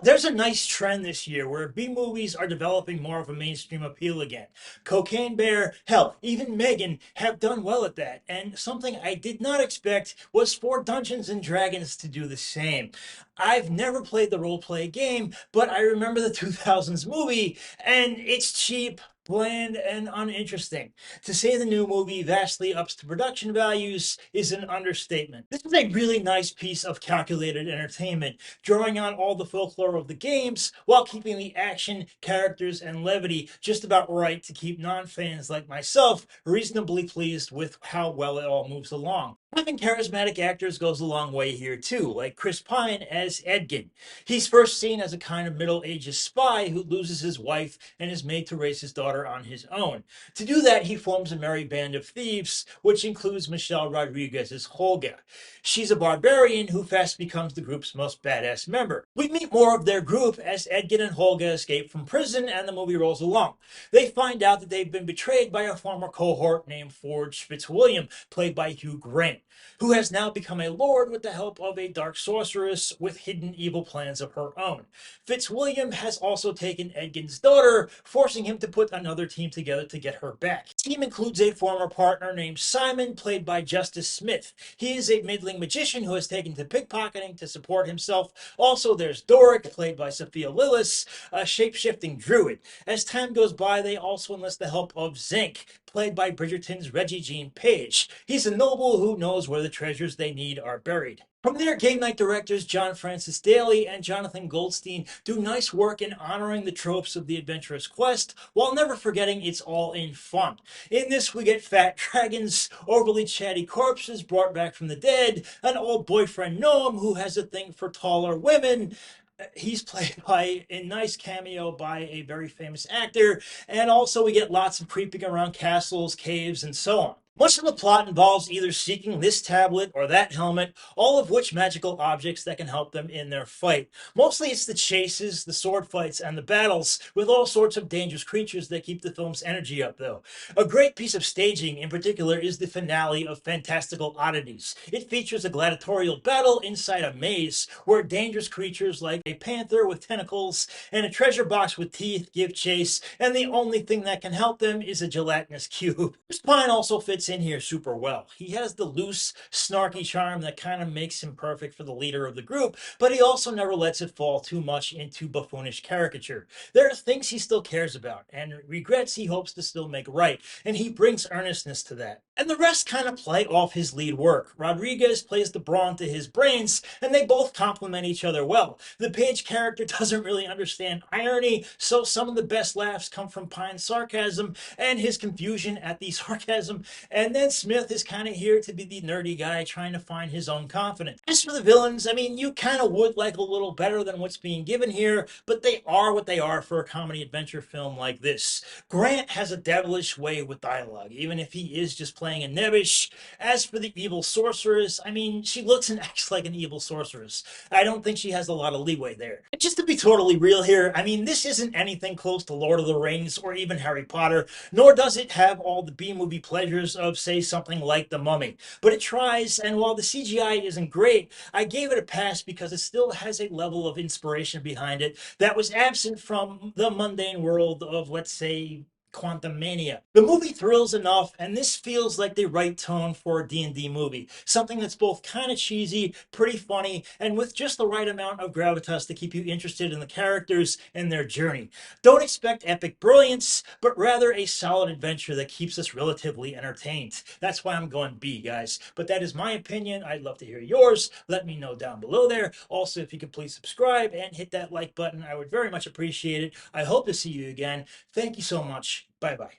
There's a nice trend this year where B movies are developing more of a mainstream appeal again. Cocaine Bear, hell, even Megan have done well at that. And something I did not expect was for Dungeons and Dragons to do the same. I've never played the role play game, but I remember the 2000s movie, and it's cheap, bland, and uninteresting. To say the new movie vastly ups the production values is an understatement. This is a really nice piece of calculated entertainment, drawing on all the folklore of the games while keeping the action, characters, and levity just about right to keep non-fans like myself reasonably pleased with how well it all moves along. Having charismatic actors goes a long way here too, like Chris Pine as Edgin. He's first seen as a kind of middle-aged spy who loses his wife and is made to raise his daughter on his own. To do that, he forms a merry band of thieves, which includes Michelle Rodriguez as Holga. She's a barbarian who fast becomes the group's most badass member. We meet more of their group as Edgin and Holga escape from prison and the movie rolls along. They find out that they've been betrayed by a former cohort named Forge Fitzwilliam, played by Hugh Grant, who has now become a lord with the help of a dark sorceress with hidden evil plans of her own. Fitzwilliam has also taken Edgin's daughter, forcing him to put another team together to get her back. The team includes a former partner named Simon, played by Justice Smith. He is a middling magician who has taken to pickpocketing to support himself. Also, there's Doric, played by Sophia Lillis, a shape-shifting druid. As time goes by, they also enlist the help of Zinc, played by Bridgerton's Reggie Jean Page. He's a noble who knows where the treasures they need are buried. From there, game night directors John Francis Daly and Jonathan Goldstein do nice work in honoring the tropes of the adventurous quest while never forgetting it's all in fun. In this, we get fat dragons, overly chatty corpses brought back from the dead, an old boyfriend gnome who has a thing for taller women. He's played by a nice cameo by a very famous actor, and also we get lots of creeping around castles, caves, and so on. Much of the plot involves either seeking this tablet or that helmet, all of which magical objects that can help them in their fight. Mostly it's the chases, the sword fights, and the battles, with all sorts of dangerous creatures that keep the film's energy up, though. A great piece of staging, in particular, is the finale of Fantastical Oddities. It features a gladiatorial battle inside a maze, where dangerous creatures like a panther with tentacles and a treasure box with teeth give chase, and the only thing that can help them is a gelatinous cube. Spine also fits in here super well. He has the loose, snarky charm that kind of makes him perfect for the leader of the group, but he also never lets it fall too much into buffoonish caricature. There are things he still cares about, and regrets he hopes to still make right, and he brings earnestness to that. And the rest kind of play off his lead work. Rodriguez plays the brawn to his brains, and they both complement each other well. The Page character doesn't really understand irony, so some of the best laughs come from Pine's sarcasm and his confusion at the sarcasm. And then Smith is kind of here to be the nerdy guy trying to find his own confidence. As for the villains, I mean, you kind of would like a little better than what's being given here, but they are what they are for a comedy adventure film like this. Grant has a devilish way with dialogue, even if he is just playing a nebbish. As for the evil sorceress, I mean, she looks and acts like an evil sorceress. I don't think she has a lot of leeway there. And just to be totally real here, I mean, this isn't anything close to Lord of the Rings or even Harry Potter, nor does it have all the B-movie pleasures of, say, something like The Mummy. But it tries, and while the CGI isn't great, I gave it a pass because it still has a level of inspiration behind it that was absent from the mundane world of, let's say, Quantum Mania. The movie thrills enough, and this feels like the right tone for a D&D movie. Something that's both kind of cheesy, pretty funny, and with just the right amount of gravitas to keep you interested in the characters and their journey. Don't expect epic brilliance, but rather a solid adventure that keeps us relatively entertained. That's why I'm going B, guys. But that is my opinion. I'd love to hear yours. Let me know down below there. Also, if you could please subscribe and hit that like button, I would very much appreciate it. I hope to see you again. Thank you so much. Bye bye.